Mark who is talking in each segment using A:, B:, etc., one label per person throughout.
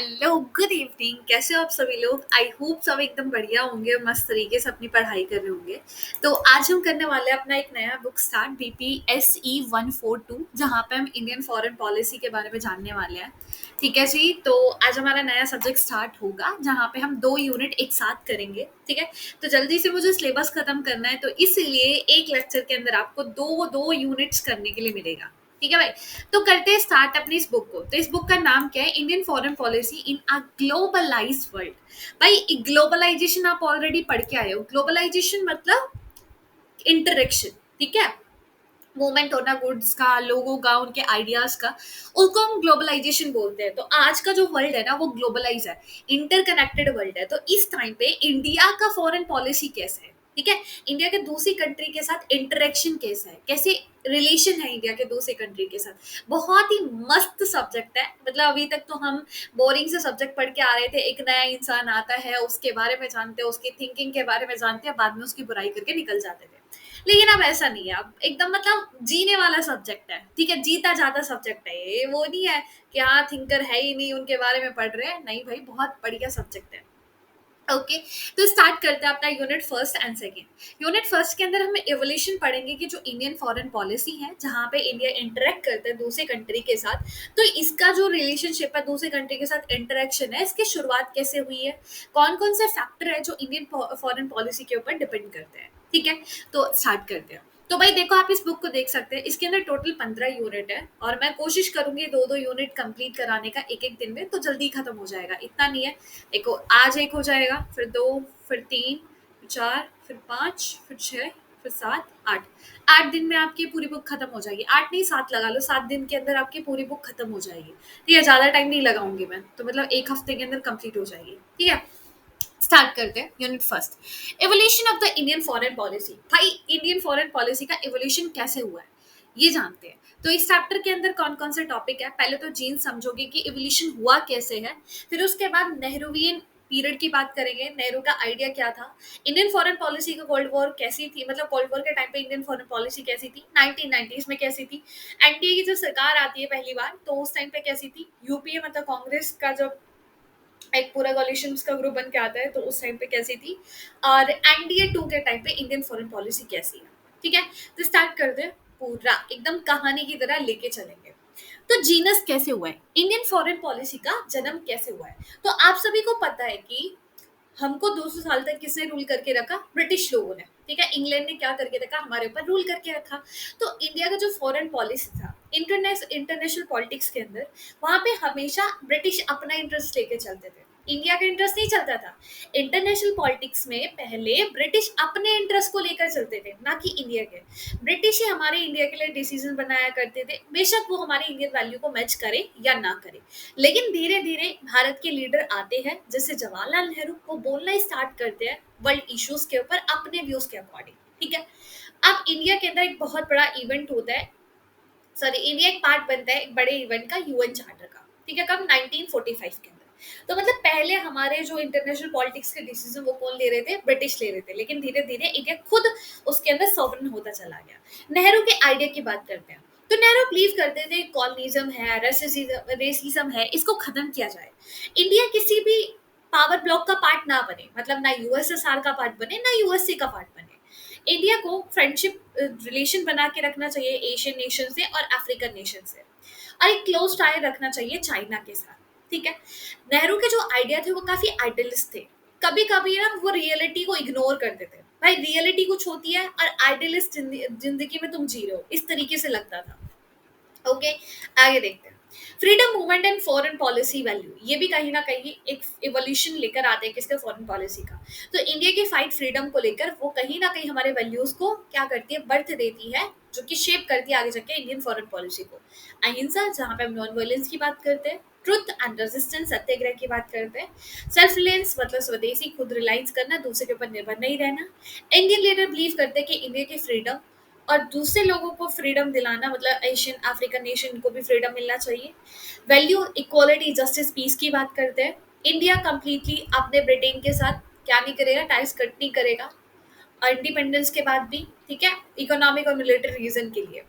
A: Hello, good evening. कैसे हो आप सभी लोग? आई होप सब एकदम बढ़िया होंगे और मस्त तरीके से अपनी पढ़ाई कर रहे होंगे। तो आज हम करने वाले हैं अपना एक नया बुक स्टार्ट, BPSE 142, जहाँ पे हम इंडियन फॉरेन पॉलिसी के बारे में जानने वाले हैं। ठीक है जी। तो आज हमारा नया सब्जेक्ट स्टार्ट होगा जहाँ पे हम 2 यूनिट एक साथ करेंगे। ठीक है। तो जल्दी से मुझे सिलेबस खत्म करना है, तो इसलिए एक लेक्चर के अंदर आपको दो दो यूनिट्स करने के लिए मिलेगा। ठीक है भाई। तो करते हैं स्टार्ट अपनी इस बुक को। तो इस बुक का नाम क्या है? Indian foreign policy in a globalised world. भाई, ग्लोबलाइजेशन आप ऑलरेडी पढ़ के आए हो। ग्लोबलाइजेशन मतलब इंटरेक्शन। ठीक है। मूवमेंट होना गुड्स का, लोगों का, उनके आइडियाज का, उसको हम ग्लोबलाइजेशन बोलते हैं। तो आज का जो वर्ल्ड है ना, वो ग्लोबलाइज है, इंटरकनेक्टेड वर्ल्ड है। तो इस टाइम पे इंडिया का फॉरेन पॉलिसी कैसे है? ठीक है। इंडिया के दूसरी कंट्री के साथ इंटरेक्शन कैसा है, कैसे रिलेशन है इंडिया के दूसरी कंट्री के साथ। बहुत ही मस्त सब्जेक्ट है। मतलब अभी तक तो हम बोरिंग से सब्जेक्ट पढ़ के आ रहे थे। एक नया इंसान आता है, उसके बारे में जानते हैं, उसकी थिंकिंग के बारे में जानते हैं, बाद में उसकी बुराई करके निकल जाते थे। लेकिन अब ऐसा नहीं है। अब एकदम मतलब जीने वाला सब्जेक्ट है। ठीक है। जीता जाता सब्जेक्ट है ये। वो नहीं है कि हाँ थिंकर है ही नहीं, उनके बारे में पढ़ रहे हैं। नहीं भाई, बहुत बढ़िया सब्जेक्ट है। ओके। तो स्टार्ट करते हैं अपना unit first and second. Unit first के अंदर हम एवोल्यूशन पढ़ेंगे कि जो इंडियन फॉरेन पॉलिसी है, जहाँ पे इंडिया इंटरेक्ट करते हैं दूसरे कंट्री के साथ, तो इसका जो रिलेशनशिप है दूसरे कंट्री के साथ, इंटरेक्शन है, इसकी शुरुआत कैसे हुई है, कौन कौन से फैक्टर है जो इंडियन फॉरेन पॉलिसी के ऊपर डिपेंड करते हैं। ठीक है। तो स्टार्ट करते हैं। तो भाई देखो, आप इस बुक को देख सकते हैं। इसके अंदर टोटल 15 यूनिट है और मैं कोशिश करूंगी दो दो यूनिट कंप्लीट कराने का एक एक दिन में, तो जल्दी खत्म हो जाएगा। इतना नहीं है। देखो, आज एक हो जाएगा, फिर 2, फिर 3, फिर 4, फिर 5, फिर 6, फिर 7, 8। 8 दिन में आपकी पूरी बुक खत्म हो जाएगी। 8 नहीं, 7 लगा लो। 7 दिन के अंदर आपकी पूरी बुक खत्म हो जाएगी। ठीक है। ज्यादा टाइम नहीं लगाऊंगी मैं, तो मतलब एक हफ्ते के अंदर कंप्लीट हो जाएगी। ठीक है। स्टार्ट करते हैं unit first, evolution of the Indian foreign policy. भाई, इंडियन फॉरेन पॉलिसी का एवोल्यूशन कैसे हुआ है, ये जानते हैं। तो इस चैप्टर के अंदर कौन कौन से टॉपिक है? पहले तो जीन समझोगे कि एवोल्यूशन हुआ कैसे है। फिर उसके बाद नेहरूवियन पीरियड की बात करेंगे। नेहरू का आइडिया क्या था? इंडियन फॉरेन पॉलिसी का कोल्ड वॉर कैसी थी, मतलब कोल्ड वॉर के टाइम पे इंडियन फॉरेन पॉलिसी कैसी थी, 1990s में कैसी थी, एनडीए की जब सरकार आती है पहली बार, तो उस टाइम पे कैसी थी, यूपीए मतलब कांग्रेस का जब एक पूरा कोलिशन का ग्रुप बन के आता है, तो उस टाइम पे कैसी थी, और एनडीए 2 के टाइम पे इंडियन फॉरेन पॉलिसी कैसी है। ठीक है। तो स्टार्ट कर दे, पूरा एकदम कहानी की तरह लेके चलेंगे। तो जीनस कैसे हुआ है, इंडियन फॉरेन पॉलिसी का जन्म कैसे हुआ है? तो आप सभी को पता है कि हमको 200 साल तक किसने रूल करके रखा? ब्रिटिश लोगों ने। ठीक है। इंग्लैंड ने क्या करके रखा? हमारे ऊपर रूल करके रखा। तो इंडिया का जो फॉरेन पॉलिसी था, इंटरनेशनल पॉलिटिक्स के अंदर, वहां पे हमेशा ब्रिटिश अपना इंटरेस्ट लेके चलते थे, इंडिया का इंटरेस्ट नहीं चलता था। इंटरनेशनल पॉलिटिक्स में पहले ब्रिटिश अपने इंटरेस्ट को लेकर चलते थे, ना कि इंडिया के। ब्रिटिश ही हमारे इंडिया के लिए डिसीजन बनाया करते थे, बेशक वो हमारे इंडियन वैल्यू को मैच करे या ना करे। लेकिन धीरे धीरे भारत के लीडर आते हैं, जैसे जवाहरलाल नेहरू, वो बोलना स्टार्ट करते हैं वर्ल्ड इश्यूज के ऊपर अपने व्यूज के अकॉर्डिंग। ठीक है। अब इंडिया के अंदर एक बहुत बड़ा इवेंट होता है, सॉरी, इंडिया एक पार्ट बनता है एक बड़े इवेंट का, यूएन चार्टर का। ठीक है। कब? 1945 के अंदर। तो मतलब पहले हमारे जो इंटरनेशनल पॉलिटिक्स के डिसीजन वो कौन ले रहे थे? ब्रिटिश ले रहे थे। लेकिन धीरे धीरे इंडिया खुद उसके अंदर सॉवरन होता चला गया। नेहरू के आइडिया की बात करते हैं। तो नेहरू बिलीव करते थे कॉलोनिज्म है, रेसिज्म है, इसको खत्म किया जाए। इंडिया किसी भी पावर ब्लॉक का पार्ट ना बने, मतलब ना यूएसएसआर का पार्ट बने, ना यूएसए का पार्ट बने। इंडिया को फ्रेंडशिप रिलेशन बना के रखना चाहिए एशियन नेशन से और अफ्रीकन नेशन से, और एक क्लोज टाई रखना चाहिए चाइना के साथ। ठीक है। नेहरू के जो आइडिया थे वो काफी आइडियलिस्ट थे। कभी कभी ना वो रियलिटी को इग्नोर करते थे। भाई, रियलिटी कुछ होती है और आइडियलिस्ट जिंदगी में तुम जी रहे हो, इस तरीके से लगता था। ओके। आगे देखते हैं। Freedom movement and foreign policy value, ये भी कहीं ना कहीं एक इवोल्यूशन लेकर आते हैं किसके? फॉरेन पॉलिसी का। तो इंडिया की फाइट फ्रीडम को लेकर वो कहीं ना कहीं हमारे वैल्यूज को क्या करती है? बर्थ देती है, जो कि शेप करती है आगे जाके इंडियन फॉरेन पॉलिसी को। अहिंसा, जहाँ पे हम नॉन वायलेंस की बात करते हैं। ट्रुथ एंड रेजिस्टेंस, सत्याग्रह की बात करते हैं। सेल्फ रिलायंस मतलब स्वदेशी, खुद रिलायंस करना, दूसरे के ऊपर निर्भर नहीं रहना। इंडियन लीडर बिलीव करते हैं कि इंडिया की फ्रीडम और दूसरे लोगों को फ्रीडम दिलाना, मतलब एशियन अफ्रीकन नेशन को भी फ्रीडम मिलना चाहिए। वैल्यू इक्वालिटी, जस्टिस, पीस की बात करते हैं। इंडिया कंप्लीटली अपने ब्रिटेन के साथ क्या नहीं करेगा? टाइज कट नहीं करेगा, और इंडिपेंडेंस के बाद भी। ठीक है। इकोनॉमिक और मिलिट्री रीजन के लिए।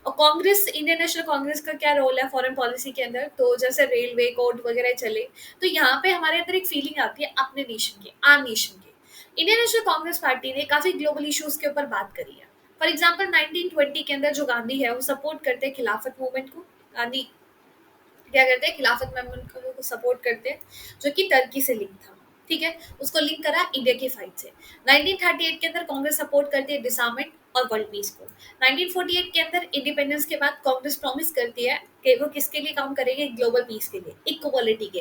A: और कांग्रेस, इंडियन नेशनल कांग्रेस का क्या रोल है फॉरेन पॉलिसी के अंदर, तो जैसे रेलवे कोड वगैरह चले, तो यहाँ पे हमारे अंदर एक फीलिंग आती है अपने नेशन की, आर नेशन की। इंडियन नेशनल कांग्रेस पार्टी ने काफी ग्लोबल इश्यूज के ऊपर बात करी है। फॉर एग्जाम्पल 1920 के अंदर जो गांधी है वो सपोर्ट करते हैं खिलाफत मूवमेंट को। गांधी क्या करते हैं, खिलाफत मूवमेंट को सपोर्ट करते हैं, जो कि टर्की से लिंक था। ठीक है, उसको लिंक करा इंडिया की फाइट से। 1938 के अंदर कांग्रेस सपोर्ट करती है डिसआर्मेंट और वर्ल्ड पीस को। 1948 के अंदर इंडिपेंडेंस के बाद कांग्रेस प्रॉमिस करती है कि वो किसके लिए काम करेंगे, ग्लोबल पीस के लिए, इक्वालिटी के,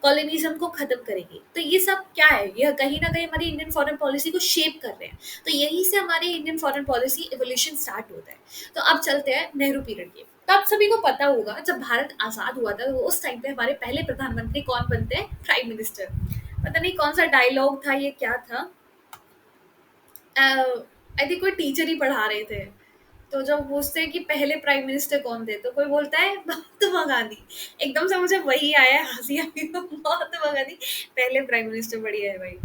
A: कॉलोनिज्म को खत्म करेगी। तो ये सब क्या है, यह कहीं ना कहीं हमारी इंडियन फॉरेन पॉलिसी को शेप कर रहे हैं। तो यहीं से हमारी Indian foreign policy evolution start होता है। तो अब चलते हैं नेहरू पीरियड के। तो आप सभी को पता होगा जब भारत आजाद हुआ था, तो उस टाइम पे हमारे पहले प्रधानमंत्री कौन बनते हैं, प्राइम मिनिस्टर। पता नहीं कौन सा डायलॉग था, ये क्या था, आई थिंक कोई टीचर ही पढ़ा रहे थे। तो जब पूछते हैं कि पहले प्राइम मिनिस्टर कौन थे, तो कोई बोलता है महात्मा गांधी। एकदम से मुझे वही आया, हंसी आई, महात्मा गांधी पहले प्राइम मिनिस्टर। बढ़िया है भाई।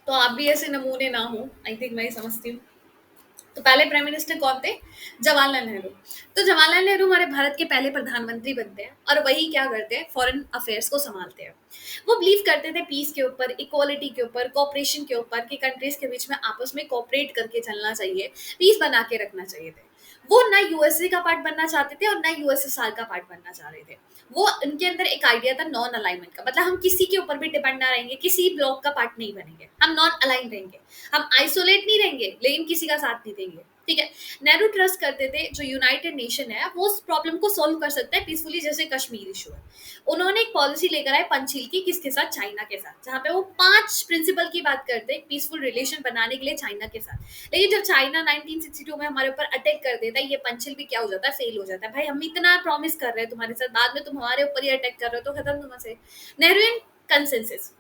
A: तो आप भी ऐसे नमूने ना हो, आई थिंक, मैं ही समझती हूँ। तो पहले प्राइम मिनिस्टर कौन थे, जवाहरलाल नेहरू। तो जवाहरलाल नेहरू हमारे भारत के पहले प्रधानमंत्री बनते हैं, और वही क्या करते हैं, फॉरेन अफेयर्स को संभालते हैं। वो बिलीव करते थे पीस के ऊपर, इक्वालिटी के ऊपर, कोऑपरेशन के ऊपर, कि कंट्रीज के बीच में आपस में कोऑपरेट करके चलना चाहिए, पीस बना के रखना चाहिए थे। वो ना यूएसए का पार्ट बनना चाहते थे और ना यूएसएसआर का पार्ट बनना चाह रहे थे। वो उनके अंदर एक आइडिया था नॉन अलाइनमेंट का, मतलब हम किसी के ऊपर भी डिपेंड ना रहेंगे, किसी ब्लॉक का पार्ट नहीं बनेंगे, हम नॉन अलाइन रहेंगे, हम आइसोलेट नहीं रहेंगे लेकिन किसी का साथ नहीं देंगे। ठीक है। नेहरू ट्रस्ट करते थे जो यूनाइटेड नेशन है वो उस प्रॉब्लम को सॉल्व कर सकता है पीसफुली, जैसे कश्मीर इशू है। उन्होंने एक पॉलिसी लेकर आए पंचशील की, किसके साथ, चाइना के साथ, जहां पे वो 5 प्रिंसिपल की बात करते हैं पीसफुल रिलेशन बनाने के लिए चाइना के साथ। लेकिन जब चाइना 1962 में हमारे ऊपर अटैक कर देता है, ये पंचशील भी क्या हो जाता है, फेल हो जाता है। भाई हम इतना प्रॉमिस कर रहे हैं तुम्हारे साथ, बाद में तुम हमारे ऊपर ही अटैक कर रहे हो, तो खत्म तुमसे। नेहरूवियन कंसेंसस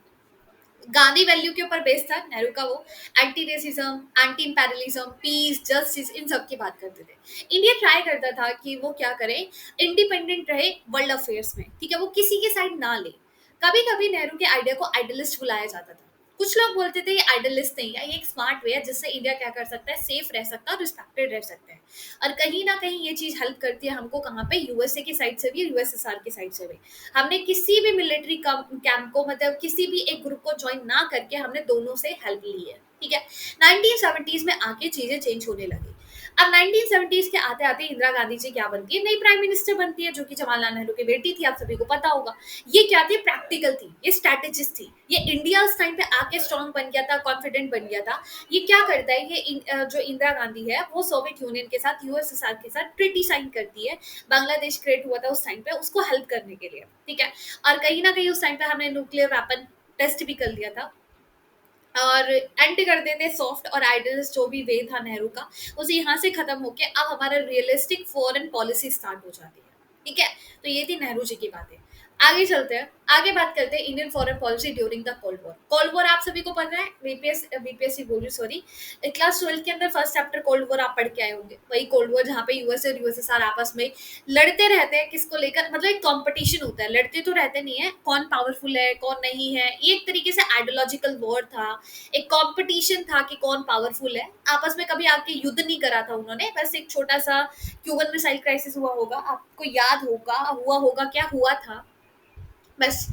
A: गांधी वैल्यू के ऊपर बेस्ड था नेहरू का। वो anti racism, anti imperialism, peace, justice, इन सब की बात करते थे। इंडिया ट्राई करता था कि वो क्या करे, इंडिपेंडेंट रहे वर्ल्ड अफेयर्स में। ठीक है, वो किसी के साइड ना ले। कभी कभी नेहरू के आइडिया को आइडलिस्ट बुलाया जाता था। कुछ लोग बोलते थे ये आइडलिस्ट नहीं है, ये एक स्मार्ट वे है जिससे इंडिया क्या कर सकता है, सेफ रह सकता है और रिस्पेक्टेड रह सकता है। और कहीं ना कहीं ये चीज हेल्प करती है हमको, कहाँ पे, यूएसए की साइड से भी, यूएसएसआर की साइड से भी। हमने किसी भी मिलिट्री कैंप को, मतलब किसी भी एक ग्रुप को ज्वाइन ना करके, हमने दोनों से हेल्प ली है। ठीक है। 1970s में आके चीजें चेंज होने लगी। अब 1970s के आते आते इंदिरा गांधी जी क्या बनती है, नई प्राइम मिनिस्टर बनती है, जो कि जवाहरलाल नेहरू की बेटी थी, आप सभी को पता होगा। ये क्या थी, प्रैक्टिकल थी, ये स्ट्रैटेजिस्ट थी। ये इंडिया उस टाइम पे आके स्ट्रांग बन गया था, कॉन्फिडेंट बन गया था। ये क्या करता है, जो इंदिरा गांधी है वो सोवियत यूनियन के साथ, यूएसएसआर के साथ ट्रीटी साइन करती है। बांग्लादेश क्रिएट हुआ था उस टाइम पे, उसको हेल्प करने के लिए। ठीक है। और कहीं ना कहीं उस टाइम पे हमने न्यूक्लियर वेपन टेस्ट भी कर लिया था। और एंड कर देते सॉफ्ट और आइडियल्स जो भी वे था नेहरू का, उसे यहाँ से खत्म होके अब हमारा रियलिस्टिक फॉरेन पॉलिसी स्टार्ट हो जाती है। ठीक है। तो ये थी नेहरू जी की बातें। आगे चलते हैं, आगे बात करते हैं Indian foreign policy during the cold war. Cold war आप सभी को पता है, बीपीएससी बोल रही, सॉरी, क्लास 12 के अंदर फर्स्ट चैप्टर कोल्ड वॉर आप पढ़ के आए होंगे। वही कोल्ड वॉर जहाँ पे यूएसए और यूएसएसआर आपस में लड़ते रहते हैं, किसको लेकर, मतलब एक कंपटीशन होता है, लड़ते तो रहते नहीं है, कौन पावरफुल है कौन नहीं है। ये एक तरीके से आइडियोलॉजिकल वॉर था, एक कंपटीशन था कि कौन पावरफुल है। आपस में कभी आके युद्ध नहीं करा था उन्होंने, बस एक छोटा सा क्यूबन मिसाइल क्राइसिस हुआ होगा, आपको याद होगा, हुआ होगा, क्या हुआ था बस।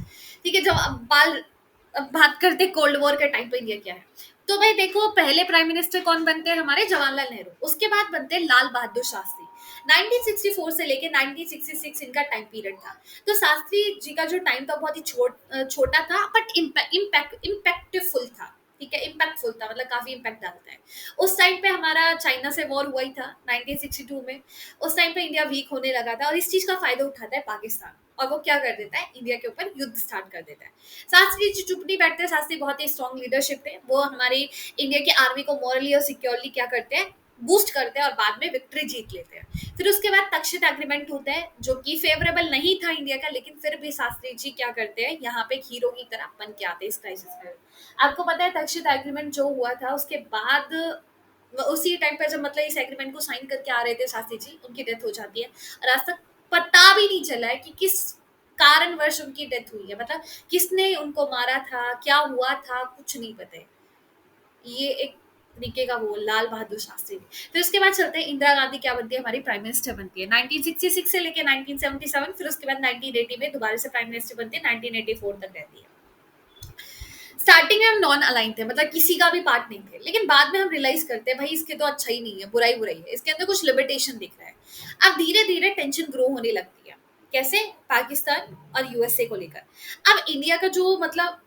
A: ठीक है। जब अब बात करते कोल्ड वॉर के टाइम पे इंडिया क्या है, तो भाई देखो, पहले प्राइम मिनिस्टर कौन बनते हैं, हमारे जवाहरलाल नेहरू। उसके बाद बनते हैं लाल बहादुर शास्त्री। 1964 से लेके 1966 इनका टाइम पीरियड था। तो शास्त्री जी का जो टाइम था बहुत ही छोटा था, बट इम्पैक्टफुल था। ठीक है, इम्पैक्टफुल था, मतलब काफी इम्पैक्ट डालता है। उस टाइम पे हमारा चाइना से वॉर हुआ ही था 1962 में। उस टाइम पे इंडिया वीक होने लगा था, और इस चीज का फायदा उठाता है पाकिस्तान, और वो क्या कर देता है, इंडिया के ऊपर युद्ध स्टार्ट कर देता है। शास्त्री जी चुप नहीं बैठते, शास्त्री बहुत ही स्ट्रॉन्ग लीडरशिप थे। वो हमारी इंडिया की आर्मी को मॉरली और सिक्योरली क्या करते हैं, बूस्ट करते हैं, और बाद में विक्ट्री जीत लेते हैं। फिर उसके बाद तक्षशिला एग्रीमेंट होता है, जो कि फेवरेबल नहीं था इंडिया का, लेकिन फिर भी शास्त्री जी क्या करते हैं, यहाँ पे एक हीरो की तरह बन के आते हैं इस क्राइसिस में। आपको पता है तक्षशिला एग्रीमेंट जो हुआ था, उसके बाद उसी टाइम पे जब, मतलब इस एग्रीमेंट को साइन करके आ रहे थे शास्त्री जी, उनकी डेथ हो जाती है। और आज तक पता भी नहीं चला है कि किस कारणवश उनकी डेथ हुई है, मतलब किसने उनको मारा था, क्या हुआ था, कुछ नहीं पता है। ये एक तरीके का वो लाल बहादुर शास्त्री। फिर उसके बाद चलते हैं, इंदिरा गांधी क्या बनती है, हमारी प्राइम मिनिस्टर बनती है 1966 से लेके 1977। फिर उसके बाद 1980 में दोबारा से प्राइम मिनिस्टर बनती है, 1984 तक रहती है। स्टार्टिंग में हम नॉन अलाइन थे, मतलब किसी का भी पार्ट नहीं थे, लेकिन बाद में हम रियलाइज करते हैं भाई इसके तो अच्छा ही नहीं है, बुराई बुराई है, इसके अंदर कुछ लिमिटेशन दिख रहा है। अब धीरे धीरे टेंशन ग्रो होने लगती है। कैसे? पाकिस्तान और यूएसए को लेकर। अब इंडिया का जो मतलब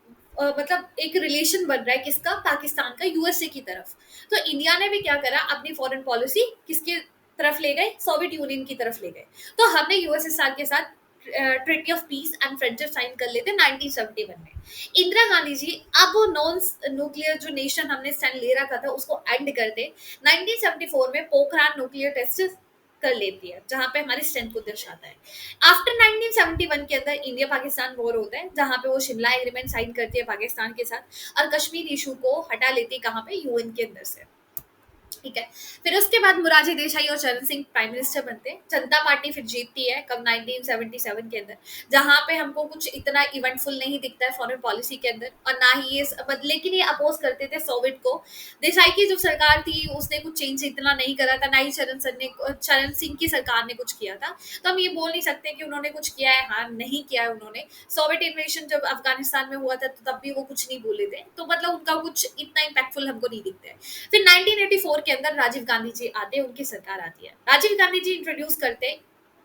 A: एक रिलेशन बन रहा है किसका, पाकिस्तान का यूएसए की तरफ। तो इंडिया ने भी क्या करा, अपनी फॉरेन पॉलिसी किसके तरफ ले गए, सोवियत यूनियन की तरफ ले गए। तो हमने यूएसएसआर के साथ treaty of peace and friendship sign कर लेते 1971 में। इंदिरा गांधी जी अब नॉन न्यूक्लियर जो नेशन हमने स्टैंड ले रखा था उसको एंड करते 1974 में पोखरान न्यूक्लियर टेस्ट कर लेती है, जहां पे हमारी स्ट्रेंथ को दर्शाता है। आफ्टर 1971 के अंदर इंडिया पाकिस्तान वॉर होता है, जहां पे वो शिमला एग्रीमेंट साइन करती है पाकिस्तान के साथ, और कश्मीर इशू को हटा लेती है कहां पे, यूएन के अंदर से। ठीक है। फिर उसके बाद मोरारजी देसाई और चरण सिंह प्राइम मिनिस्टर बनते हैं। जनता पार्टी फिर जीतती है कब, 1977 के अंदर, जहां पे हमको कुछ इतना इवेंटफुल नहीं दिखता है फॉरेन पॉलिसी के अंदर, और ना ही ये लेकिन ये अपोज करते थे सोवियत को। देसाई की जो सरकार थी उसने कुछ चेंज इतना नहीं करा था, ना ही चरण सिंह की सरकार ने कुछ किया था। तो हम ये बोल नहीं सकते कि उन्होंने कुछ किया है, हाँ नहीं किया है उन्होंने। सोवियत इन्वेशन जब अफगानिस्तान में हुआ था तो तब भी वो कुछ नहीं बोले थे, तो मतलब उनका कुछ इतना इम्पैक्टफुल हमको नहीं दिखता है। फिर 1984 के अंदर राजीव गांधी जी आते हैं, उनकी सरकार आती है। राजीव गांधी जी इंट्रोड्यूस करते हैं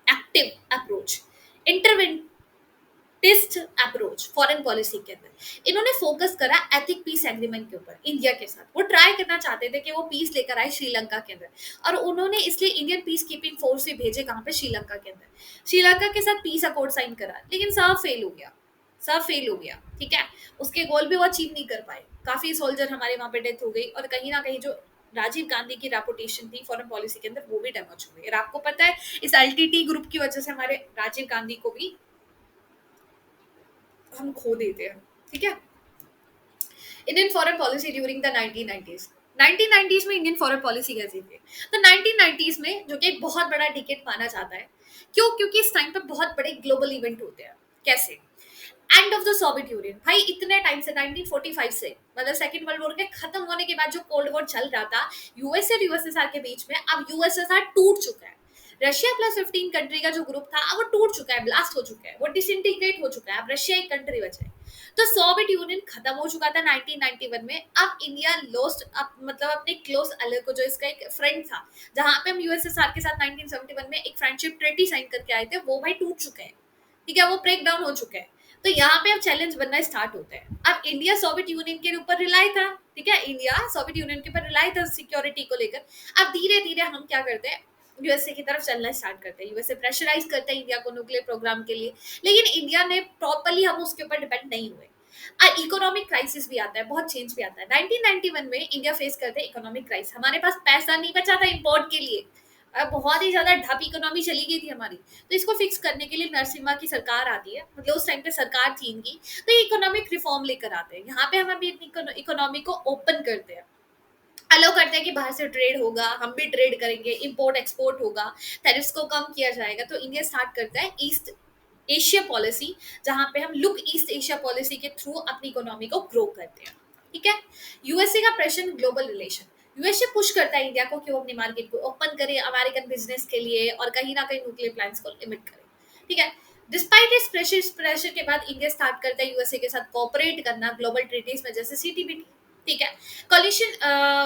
A: active approach, interventionist approach foreign policy के अंदर। इन्होंने फोकस करा एथिक पीस एग्रीमेंट के ऊपर इंडिया के साथ। वो ट्राई करना चाहते थे कि वो पीस लेकर आए श्रीलंका के अंदर, और उन्होंने इसलिए इंडियन पीस कीपिंग फोर्स भी भेजे कहाँ पे, श्रीलंका के अंदर। श्रीलंका के साथ पीस अकॉर्ड साइन करा, लेकिन सब फेल हो गया, सब फेल हो गया। ठीक है, उसके गोल भी वो अचीव नहीं कर पाए। काफी सोल्जर हमारे वहां पे डेथ हो गई, और कहीं ना कहीं जो राजीव गांधी की रेपुटेशन थी फॉरेन पॉलिसी के अंदर वो भी डैमेज हो गई। और आपको पता है इस एलटीटी ग्रुप की वजह से हमारे राजीव गांधी को भी हम खो देते हैं। ठीक है। Indian foreign policy during the 1990s। 1990s में इंडियन फॉरेन पॉलिसी कैसी थी? तो 1990s में, जो कि एक बहुत बड़ा डिकेड माना जाता है, क्यों? क्योंकि इस टाइम पे बहुत बड़े ग्लोबल इवेंट होते हैं। कैसे? End of the Soviet union. भाई इतने टाइम से 1945 से, मतलब सेकंड वर्ल्ड वॉर के खत्म होने के बाद जो कोल्ड वॉर चल रहा था यूएसए और यूएसएसआर के बीच में, अब यूएसएसआर टूट चुका है। रशिया प्लस 15 कंट्री का जो ग्रुप था अब वो टूट चुका है, ब्लास्ट हो चुका है, वो डिसइंटीग्रेट हो चुका है। अब रशिया एक कंट्री बचा है। तो सोवियत यूनियन खत्म हो चुका था 1991 में। अब इंडिया लॉस्ट मतलब अपने क्लोज अली को, जो इसका एक फ्रेंड था, जहां पे हम यूएसएसआर के साथ 1971 में एक फ्रेंडशिप ट्रीटी साइन करके आए थे, वो भाई टूट चुके हैं। ठीक है, वो ब्रेक डाउन हो चुका है। तो यहाँ पे अब चैलेंज बनना स्टार्ट होता है। अब इंडिया सोवियत यूनियन के ऊपर रिलाई था। ठीक है, इंडिया सोवियत यूनियन के ऊपर रिलाई था सिक्योरिटी को लेकर। अब धीरे धीरे हम क्या करते हैं, यूएसए की तरफ चलना स्टार्ट करते हैं। यूएसए प्रेशराइज करते हैं इंडिया को न्यूक्लियर प्रोग्राम के लिए, लेकिन इंडिया ने प्रॉपरली, हम उसके ऊपर डिपेंड नहीं हुए। इकोनॉमिक क्राइसिस भी आता है, बहुत चेंज भी आता है। 1991 में इंडिया फेस करते हैं इकोनॉमिक क्राइसिस। हमारे पास पैसा नहीं बचा था इंपोर्ट के लिए, बहुत ही ज्यादा ठप इकोनॉमी चली गई थी हमारी। तो इसको फिक्स करने के लिए नरसिम्हा की सरकार आती है, मतलब उस टाइम पे सरकार थी इनकी। तो ये इकोनॉमिक रिफॉर्म लेकर आते हैं। यहाँ पे हम अभी अपनी इकोनॉमी को ओपन करते हैं, अलो करते हैं कि बाहर से ट्रेड होगा, हम भी ट्रेड करेंगे, इंपोर्ट एक्सपोर्ट होगा, टैरिफ्स को कम किया जाएगा। तो इंडिया स्टार्ट करता है ईस्ट एशिया पॉलिसी, जहां पे हम लुक ईस्ट एशिया पॉलिसी के थ्रू अपनी इकोनॉमी को ग्रो करते हैं। ठीक है। यूएसए का pressure, global relation. USA push करता है इंडिया को कि वो अपनी मार्केट को ओपन करे अमेरिकन बिजनेस के लिए, और कहीं ना कहीं न्यूक्लियर प्लान्स को लिमिट करे। ठीक है। डिस्पाइट इस प्रेशर के बाद इंडिया स्टार्ट करता है यूएसए के साथ कोऑपरेट करना ग्लोबल ट्रीटीज में, जैसे सीटीबीटी। ठीक है। कॉलिशन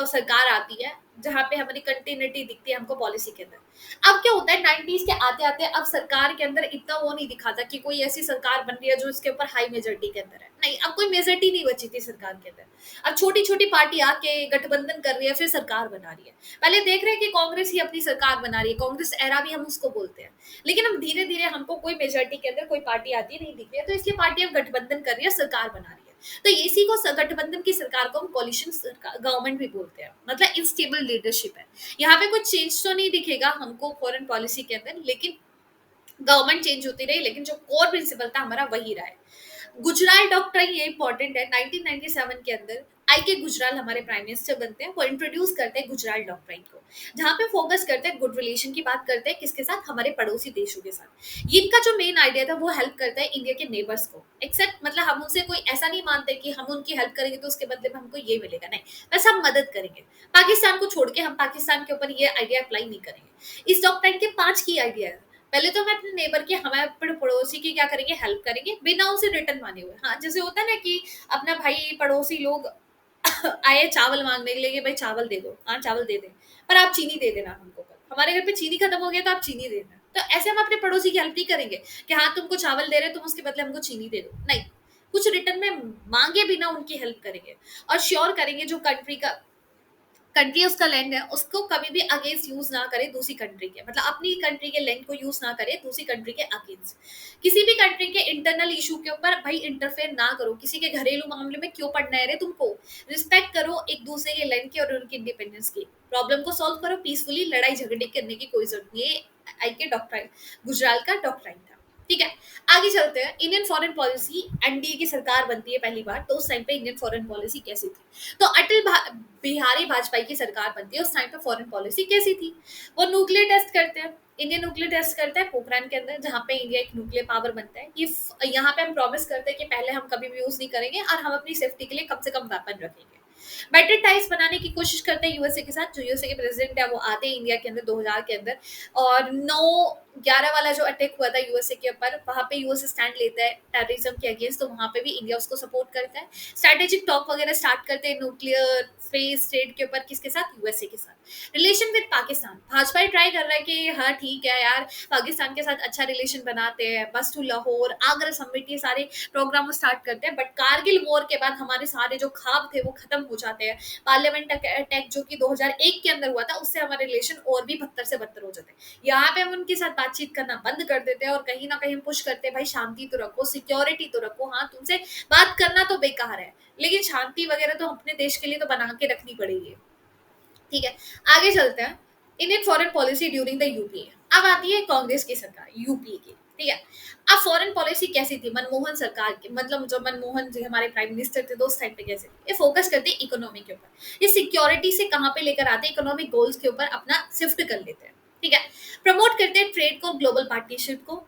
A: सरकार आती है, जहां पे हमारी कंटिन्यूटी दिखती है हमको पॉलिसी के अंदर। अब क्या होता है, 90s के आते आते अब सरकार के अंदर इतना वो नहीं दिखा था कि कोई ऐसी सरकार बन रही है जो इसके ऊपर हाई मेजोरिटी के अंदर है। नहीं, अब कोई मेजोरिटी नहीं बची थी सरकार के अंदर। अब छोटी छोटी पार्टी आके गठबंधन कर रही है, फिर सरकार बना रही है। पहले देख रहे हैं कि कांग्रेस ही अपनी सरकार बना रही है, कांग्रेस एरा भी हम उसको बोलते हैं। लेकिन अब धीरे धीरे हमको कोई मेजोरिटी के अंदर कोई पार्टी आती नहीं दिख रही है, तो इसलिए पार्टी अब गठबंधन कर रही है, सरकार बना रही है। तो इसी को गठबंधन की सरकार को हम कोलिशन गवर्नमेंट भी बोलते हैं, मतलब इनस्टेबल लीडरशिप है। यहाँ पे कुछ चेंज तो नहीं दिखेगा हमको फॉरेन पॉलिसी के अंदर, लेकिन गवर्नमेंट चेंज होती रही, लेकिन जो कोर प्रिंसिपल था हमारा वही रहा है। गुजरात डॉक्ट्राइन, ये इंपॉर्टेंट है। 1997 के अंदर आई के गुजराल हमारे प्राइम मिनिस्टर बनते हैं, वो इंट्रोड्यूस करते हैं गुजराल डॉक्ट्राइन को, जहाँ पे फोकस करते हैं गुड रिलेशन की बात करते हैं किसके साथ, हमारे पड़ोसी देशों के साथ। ये इनका जो मेन आइडिया था वो हेल्प करता है इंडिया के नेबर्स को, एक्सेप्ट मतलब हम उनसे कोई ऐसा नहीं मानते कि हम उनकी हेल्प करेंगे तो उसके बदले में हमको ये मिलेगा, नहीं, बस हम मदद करेंगे। पाकिस्तान को छोड़ के हम पाकिस्तान के ऊपर ये आइडिया अप्लाई नहीं करेंगे। इस डॉक्ट्राइन के 5 की आइडिया है। पहले तो हम अपने नेबर की, हमारे पड़ोसी की क्या करेंगे, हेल्प करेंगे बिना उनसे रिटर्न माने हुए। हाँ, जैसे होता है ना कि अपना भाई पड़ोसी लोग आए चावल मांगने के लिए कि भाई चावल दे दो, हाँ चावल दे दे, पर आप चीनी दे देना हमको, कल हमारे घर पे चीनी खत्म हो गया तो आप चीनी दे देना। तो ऐसे हम अपने पड़ोसी की हेल्प नहीं करेंगे कि हाँ तुमको चावल दे रहे तुम उसके बदले हमको चीनी दे दो, नहीं, कुछ रिटर्न में मांगे बिना उनकी हेल्प करेंगे। और श्योर करेंगे जो कंट्री उसका लैंड है उसको कभी भी अगेंस्ट यूज ना करे दूसरी कंट्री के, मतलब अपनी कंट्री के लैंड को यूज ना करे दूसरी कंट्री के अगेंस्ट। किसी भी कंट्री के इंटरनल इशू के ऊपर भाई इंटरफेयर ना करो, किसी के घरेलू मामले में क्यों पड़ना है रे तुमको, रिस्पेक्ट करो एक दूसरे के लैंड की और उनकी इंडिपेंडेंस की, प्रॉब्लम को सॉल्व करो पीसफुली, लड़ाई झगड़े करने की कोई जरूरत नहीं है। आई के डॉक्ट्राइन, गुजराल का डॉक्ट्राइन था। ठीक है, आगे चलते हैं। इंडियन फॉरेन पॉलिसी, एनडीए की सरकार बनती है पहली बार, तो उस टाइम पे इंडियन फॉरेन पॉलिसी कैसी थी, तो बिहारी वाजपेयी की सरकार बनती है, उस टाइम पे फॉरेन पॉलिसी कैसी थी, वो न्यूक्लियर टेस्ट करते हैं, इंडियन न्यूक्लियर टेस्ट करता है पोखरान के अंदर, जहाँ पे इंडिया एक न्यूक्लियर पावर बनता है। ये यहाँ पे हम प्रॉमिस करते हैं कि पहले हम कभी भी यूज नहीं करेंगे और हम अपनी सेफ्टी के लिए कम से कम वेपन रखेंगे। बेटर टाइज बनाने की कोशिश करते हैं यूएसए के साथ, जो यूएसए के प्रेसिडेंट है वो आते हैं इंडिया के अंदर 2000 के अंदर, और 9/11 वाला जो अटैक हुआ था यूएसए के ऊपर, वहां पे यूएसए स्टैंड लेता है टेररिज्म के अगेंस्ट, तो वहां पे भी इंडिया उसको सपोर्ट करता है। स्ट्रेटेजिक टॉक वगैरह स्टार्ट करते हैं न्यूक्लियर फेज स्टेट के ऊपर, किसके साथ, यूएसए के साथ। Relation with Pakistan, Bhajpa try कर रहा है कि हाँ ठीक है यार पाकिस्तान के साथ अच्छा रिलेशन बनाते हैं, बस टू लाहौर, आगरा समिट, ये सारे प्रोग्राम स्टार्ट करते हैं। बट कारगिल वॉर के बाद हमारे सारे जो ख्वाब थे वो खत्म हो जाते हैं। पार्लियामेंट अटैक जो कि 2001 के अंदर हुआ था, उससे हमारे रिलेशन और भी बदतर से बदतर हो जाते हैं। यहाँ पे हम उनके साथ बातचीत करना बंद कर देते हैं और कहीं ना कहीं हम पुश करते हैं भाई शांति तो रखो, सिक्योरिटी तो रखो, हाँ तुमसे बात करना तो बेकार है लेकिन शांति वगैरह तो अपने देश के लिए तो बना के रखनी पड़ेगी। ठीक है, आगे चलते हैं। Indian foreign policy during the UPA, अब आती है कांग्रेस की सरकार यूपीए की। ठीक है, अब फॉरेन पॉलिसी कैसी थी मनमोहन सरकार की, मतलब जो मनमोहन जी हमारे प्राइम मिनिस्टर थे तो उस टाइम पे कैसे थे, ये फोकस करते हैं इकोनॉमी के ऊपर, ये सिक्योरिटी से कहाँ पे लेकर आते हैं, इकोनॉमिक गोल्स के ऊपर अपना शिफ्ट कर लेते हैं। ठीक है, प्रमोट करते हैं ट्रेड को, ग्लोबल पार्टनरशिप को,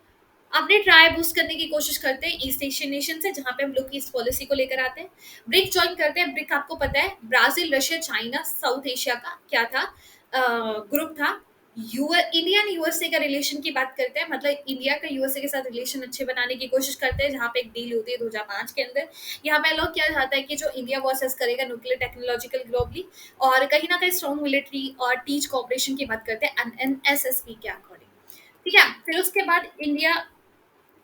A: अपने ट्राई बूस्ट करने की कोशिश करते हैं ईस्ट एशियन नेशन से, जहाँ पे हम लोग की इस पॉलिसी को लेकर आते हैं। ब्रिक ज्वाइन करते हैं, ब्रिक आपको पता है Brazil, Russia, China, south Asia का क्या था, ग्रुप था। इंडिया एंड यूएसए का रिलेशन की बात करते हैं, मतलब इंडिया का यूएसए के साथ रिलेशन अच्छे बनाने की कोशिश करते हैं, जहाँ पे एक डील होती है 2005 के अंदर। यहाँ पे लोग क्या चाहता है कि जो इंडिया वो असेस करेगा न्यूक्लियर टेक्नोलॉजिकल ग्लोबली, और कहीं ना कहीं स्ट्रॉन्ग मिलिट्री और टीच कॉपरेशन की बात करते हैं एनएसएसपी के अकॉर्डिंग। ठीक है, फिर उसके बाद इंडिया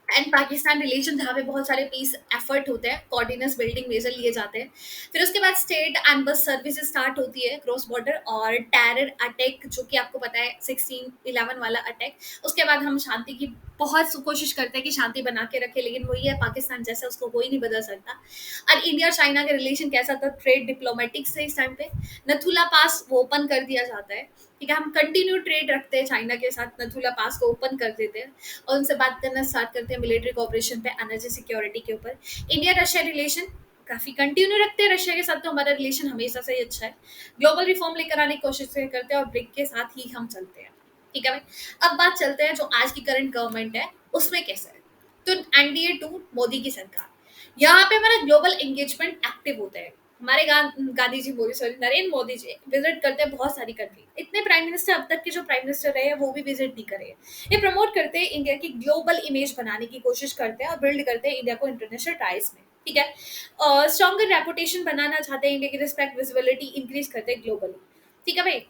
A: एंड पाकिस्तान रिलेशन, जहाँ पे बहुत सारे पीस एफर्ट होते हैं, कोऑर्डिनेट्स बिल्डिंग मेजर लिए जाते हैं। फिर उसके बाद state and bus service start होती है क्रॉस बॉर्डर, और टेरर अटैक जो कि आपको पता है 16/11 वाला अटैक। उसके बाद हम शांति की बहुत कोशिश करते हैं कि शांति बना के रखे, लेकिन वही है पाकिस्तान जैसा उसको कोई नहीं बदल सकता। और इंडिया और चाइना के रिलेशन कैसा था, ट्रेड डिप्लोमेटिक से इस टाइम पे नथुला पास वो ओपन कर दिया जाता है। ठीक है, हम कंटिन्यू ट्रेड रखते हैं चाइना के साथ, नथुला पास को ओपन कर देते हैं और उनसे बात करना स्टार्ट करते हैं मिलिट्री कोऑपरेशन पे, एनर्जी सिक्योरिटी के ऊपर। इंडिया रशिया रिलेशन काफी कंटिन्यू रखते हैं, रशिया के साथ तो हमारा रिलेशन हमेशा से ही अच्छा है। ग्लोबल रिफॉर्म लेकर आने की कोशिश करते हैं और ब्रिक के साथ ही हम चलते हैं। ठीक है भाई, अब बात चलते हैं जो आज की करंट गवर्नमेंट है उसमें कैसे है। तो एनडीए 2 मोदी की सरकार, यहाँ पे हमारा ग्लोबल एंगेजमेंट एक्टिव होता है। हमारे गांधी जी मोदी, सॉरी नरेंद्र मोदी जी विजिट करते हैं बहुत सारी कंट्री, इतने प्राइम मिनिस्टर अब तक के जो प्राइम मिनिस्टर रहे हैं वो भी विजिट नहीं करे। ये प्रमोट करते हैं इंडिया की ग्लोबल इमेज बनाने की कोशिश करते हैं और बिल्ड करते हैं इंडिया को इंटरनेशनल टाइज में। ठीक है, स्ट्रॉन्गर रेपुटेशन बनाना चाहते हैं, इंडिया की रिस्पेक्ट विजिबिलिटी इंक्रीज करते हैं ग्लोबली। ठीक है भाई,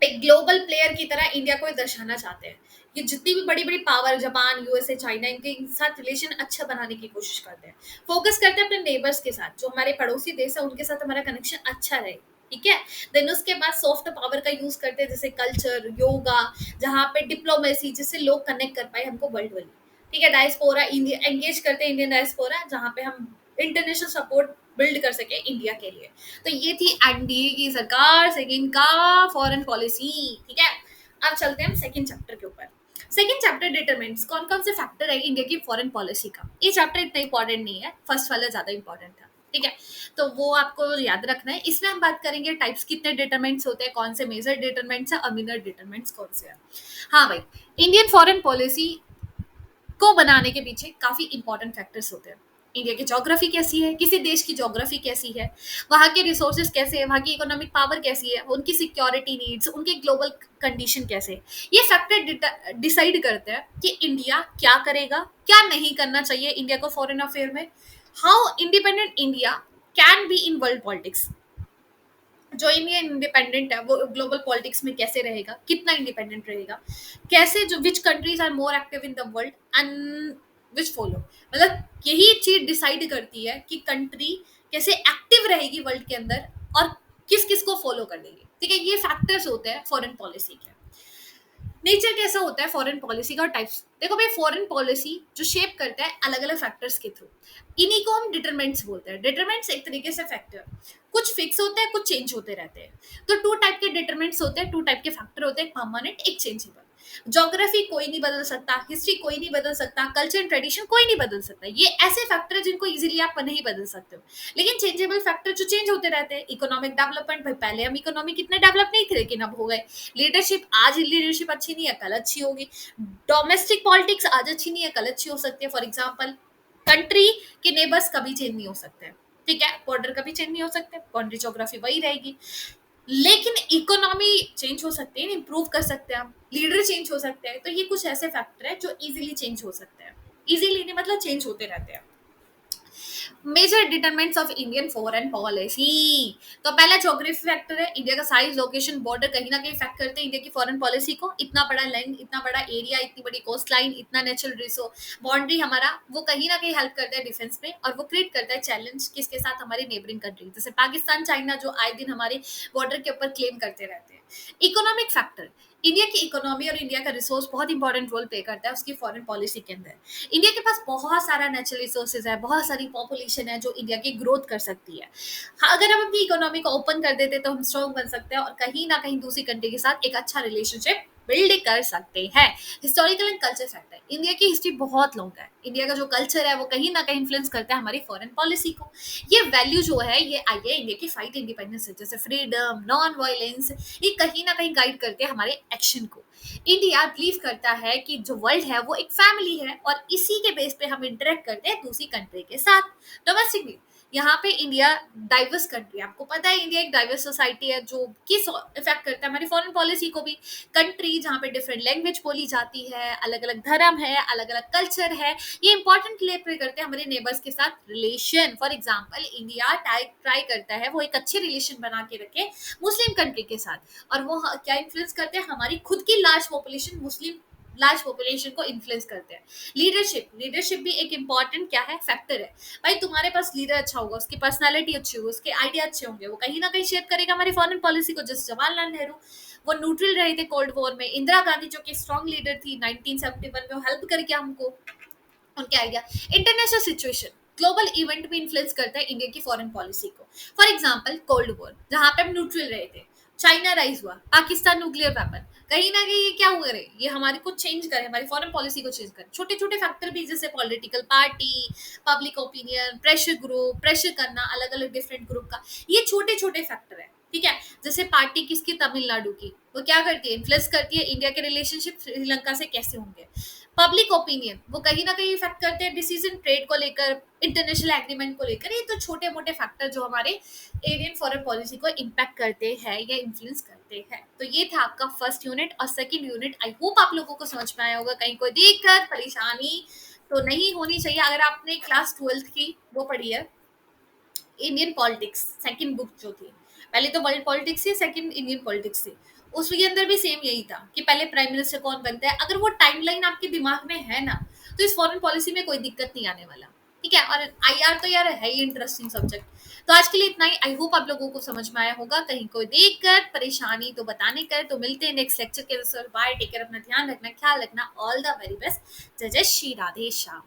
A: एक ग्लोबल प्लेयर की तरह इंडिया को दर्शाना चाहते हैं। ये जितनी भी बड़ी बड़ी पावर, जापान, यूएसए, चाइना, इनके साथ रिलेशन अच्छा बनाने की कोशिश करते हैं। फोकस करते हैं अपने नेबर्स के साथ, जो हमारे पड़ोसी देश है उनके साथ हमारा कनेक्शन अच्छा रहे। ठीक है, देन उसके बाद सॉफ्ट पावर का यूज करते हैं, जैसे कल्चर, योगा, जहाँ पे डिप्लोमेसी, जिससे लोग कनेक्ट कर पाए हमको वर्ल्ड वाली। ठीक है, डायस्पोरा इंडिया एंगेज करते हैं, इंडियन डायस्पोरा, जहाँ पे हम इंटरनेशनल सपोर्ट बिल्ड कर सके इंडिया के लिए। तो ये थी एनडीए की सरकार सेकंड का फॉरेन पॉलिसी। ठीक है, अब चलते हैं हम सेकंड चैप्टर के ऊपर। सेकंड चैप्टर डिटरमिनेंट्स, कौन कौन से फैक्टर है इंडिया की फॉरेन पॉलिसी का। ये चैप्टर इतना इंपॉर्टेंट नहीं है, फर्स्ट वाला ज्यादा इंपॉर्टेंट था। ठीक है, तो वो आपको याद रखना है। इसमें हम बात करेंगे टाइप्स, कितने डिटरमिनेंट्स होते हैं, कौन से मेजर डिटरमिनेंट्स है और मिनर डिटरमिनेंट्स कौन से हैं। हाँ भाई, इंडियन फॉरेन पॉलिसी को बनाने के पीछे काफी इंपॉर्टेंट फैक्टर्स होते हैं। इंडिया की ज्योग्राफी कैसी है, किसी देश की ज्योग्राफी कैसी है, वहाँ के रिसोर्सेज कैसे है, वहाँ की इकोनॉमिक पावर कैसी है, उनकी सिक्योरिटी नीड्स, उनके ग्लोबल कंडीशन कैसे है, ये फैक्टर डिसाइड करते हैं कि इंडिया क्या करेगा, क्या नहीं करना चाहिए इंडिया को फॉरेन अफेयर में। How independent India can be in world politics, जो इंडिया इंडिपेंडेंट है वो ग्लोबल पॉलिटिक्स में कैसे रहेगा, कितना इंडिपेंडेंट रहेगा, कैसे, जो which countries are more active in the world and which follow, मतलब यही चीज डिसाइड करती है कि कंट्री कैसे एक्टिव रहेगी वर्ल्ड के अंदर और किस किस को फॉलो करेगी। ठीक है, ये फैक्टर्स होते हैं फॉरेन पॉलिसी के। नेचर कैसा होता है फॉरेन पॉलिसी का, टाइप्स देखो भाई, फॉरेन पॉलिसी जो शेप करता है अलग अलग फैक्टर्स के थ्रू, इन्हीं को हम डिटरमेंट्स बोलते हैं। डिटरमेंट्स एक तरीके से फैक्टर, कुछ फिक्स होते हैं, कुछ चेंज होते रहते हैं। तो टू टाइप के डिटरमेंट्स होते हैं, टू टाइप के फैक्टर होते हैं, परमानेंट, एक चेंजेबल। ज्योग्राफी कोई नहीं बदल सकता, हिस्ट्री कोई नहीं बदल सकता, कल्चर एंड ट्रेडिशन कोई नहीं बदल सकता, ये ऐसे फैक्टर है जिनको इजीली आप नहीं बदल सकते हो। लेकिन चेंजेबल फैक्टर जो चेंज होते रहते हैं, इकोनॉमिक डेवलपमेंट, भाई पहले हम इकोनॉमी कितने डेवलप नहीं थे लेकिन अब हो गए। लीडरशिप, आज लीडरशिप अच्छी नहीं है, कल अच्छी होगी। डोमेस्टिक पॉलिटिक्स आज अच्छी नहीं है, कल अच्छी हो सकती है। फॉर एग्जाम्पल, कंट्री के नेबर्स कभी चेंज नहीं हो सकते, ठीक है, बॉर्डर कभी चेंज नहीं हो सकते, बाउंड्री ज्योग्राफी वही रहेगी। लेकिन इकोनॉमी चेंज हो सकती है, इंप्रूव कर सकते हैं हम, लीडर चेंज हो सकते हैं। तो ये कुछ ऐसे फैक्टर है जो इजीली चेंज हो सकते हैं, इजीली नहीं मतलब चेंज होते रहते हैं। Major determinants of Indian foreign policy, तो पहला ज्योग्राफी फैक्टर है, इंडिया का साइज, लोकेशन, बॉर्डर कहीं ना कहीं फैक्ट करते हैं इंडिया की फॉरेन पॉलिसी को। इतना बड़ा लैंड, इतना बड़ा एरिया, इतनी बड़ी कोस्ट लाइन, इतना नेचुरल रिसोर्स, बाउंड्री हमारा, वो कहीं ना कहीं हेल्प करता है डिफेंस में, और वो क्रिएट करता है चैलेंज किसके साथ, हमारी नेबरिंग कंट्री जैसे पाकिस्तान, चाइना, जो आए दिन हमारे बॉर्डर के ऊपर क्लेम करते रहते हैं। इकोनॉमिक फैक्टर, इंडिया की इकोनॉमी और इंडिया का रिसोर्स बहुत इंपॉर्टेंट रोल प्ले करता है उसकी फॉरेन पॉलिसी के अंदर। इंडिया के पास बहुत सारा नेचुरल रिसोर्सेज है, बहुत सारी पॉपुलेशन है जो इंडिया की ग्रोथ कर सकती है। हाँ, अगर हम अपनी इकोनॉमी को ओपन कर देते तो हम स्ट्रॉन्ग बन सकते हैं और कहीं ना कहीं दूसरी कंट्री के साथ एक अच्छा रिलेशनशिप बिल्ड कर सकते हैं। Historical and culture factor, India की हिस्ट्री बहुत लॉन्ग है, इंडिया का जो कल्चर है वो कहीं ना कहीं इन्फ्लुएंस करता है हमारी फॉरेन पॉलिसी को। ये वैल्यू जो है ये आई है इंडिया की फाइट इंडिपेंडेंस से, जैसे फ्रीडम, नॉन वायलेंस, ये कहीं ना कहीं गाइड करते हैं हमारे एक्शन को। इंडिया बिलीव करता है कि जो वर्ल्ड है वो एक फैमिली है और इसी के बेस पे हम इंटरेक्ट करते हैं दूसरी कंट्री के साथ। डोमेस्टिक, यहाँ पे इंडिया डाइवर्स कंट्री, आपको पता है इंडिया एक डाइवर्स सोसाइटी है, जो किस इफेक्ट करता है हमारी फॉरेन पॉलिसी को भी। कंट्री जहाँ पे डिफरेंट लैंग्वेज बोली जाती है, अलग अलग धर्म है, अलग अलग कल्चर है, ये इंपॉर्टेंट प्ले प्ले करते हैं हमारे नेबर्स के साथ relation. For example, India try करता है वो एक अच्छे रिलेशन बना के रखे मुस्लिम कंट्री के साथ, और वो क्या इन्फ्लुएंस करते हैं, हमारी खुद की लार्ज पॉपुलेशन, मुस्लिम लार्ज पॉपुलेशन को इन्फ्लुएंस करते हैं। लीडरशिप, लीडरशिप भी एक इंपॉर्टेंट क्या है, फैक्टर है। भाई तुम्हारे पास लीडर अच्छा होगा, उसकी पर्सनालिटी अच्छी होगी, उसके आइडिया अच्छे होंगे, वो कहीं ना कहीं शेप करेगा हमारी फॉरेन पॉलिसी को। जैसे जवाहरलाल नेहरू, वो न्यूट्रल रहे थे कोल्ड वॉर में। इंदिरा गांधी जो कि स्ट्रॉन्ग लीडर थी 1971 में, वो हेल्प करके हमको उनके idea. International situation, global event भी इन्फ्लुएंस करता है इंडिया की फॉरेन पॉलिसी को। फॉर एग्जांपल, कोल्ड वॉर जहां पे हम न्यूट्रल रहे थे, चाइना राइज हुआ, पाकिस्तान न्यूक्लियर वेपन, कहीं ना कहीं ये क्या हुआ रहे, ये हमारे को चेंज करे, हमारी फॉरेन पॉलिसी को चेंज करे। छोटे छोटे फैक्टर भी, जैसे political party, public opinion, pressure group, pressure करना अलग अलग डिफरेंट ग्रुप का, ये छोटे छोटे फैक्टर है। ठीक है, जैसे पार्टी किसकी, तमिलनाडु की, वो क्या करती है, इन्फ्लुएंस करती है इंडिया के रिलेशनशिप श्रीलंका से कैसे होंगे। पब्लिक ओपिनियन, वो कहीं ना कहीं इफेक्ट करते हैं डिसीजन ट्रेड को लेकर, इंटरनेशनल एग्रीमेंट को लेकर। ये तो छोटे मोटे फैक्टर जो हमारे इंडियन फॉरेन पॉलिसी को इम्पैक्ट करते हैं या इन्फ्लुएंस करते हैं। तो ये था आपका फर्स्ट यूनिट और सेकंड यूनिट। आई होप आप लोगों को समझ में आया होगा, कहीं कोई दिक्कत परेशानी तो नहीं होनी चाहिए। अगर आपने क्लास 12th की वो पढ़ी है, इंडियन पॉलिटिक्स सेकंड बुक जो थी, पहले तो वर्ल्ड पॉलिटिक्स थी, सेकंड इंडियन पॉलिटिक्स थी, उसके अंदर भी सेम यही था कि पहले प्राइम मिनिस्टर कौन बनता है। अगर वो टाइमलाइन आपके दिमाग में है ना, तो इस फॉरेन पॉलिसी में कोई दिक्कत नहीं आने वाला। ठीक है, और आईआर तो यार है ही इंटरेस्टिंग सब्जेक्ट। तो आज के लिए इतना ही। आई होप आप लोगों को समझ में आया होगा, कहीं कोई दिक्कत परेशानी तो बताने कर। तो मिलते हैं नेक्स्ट लेक्चर के। बाय, टेक केयर, अपना ध्यान रखना, ख्याल रखना, ऑल द वेरी बेस्ट। जय जय श्री राधे श्याम।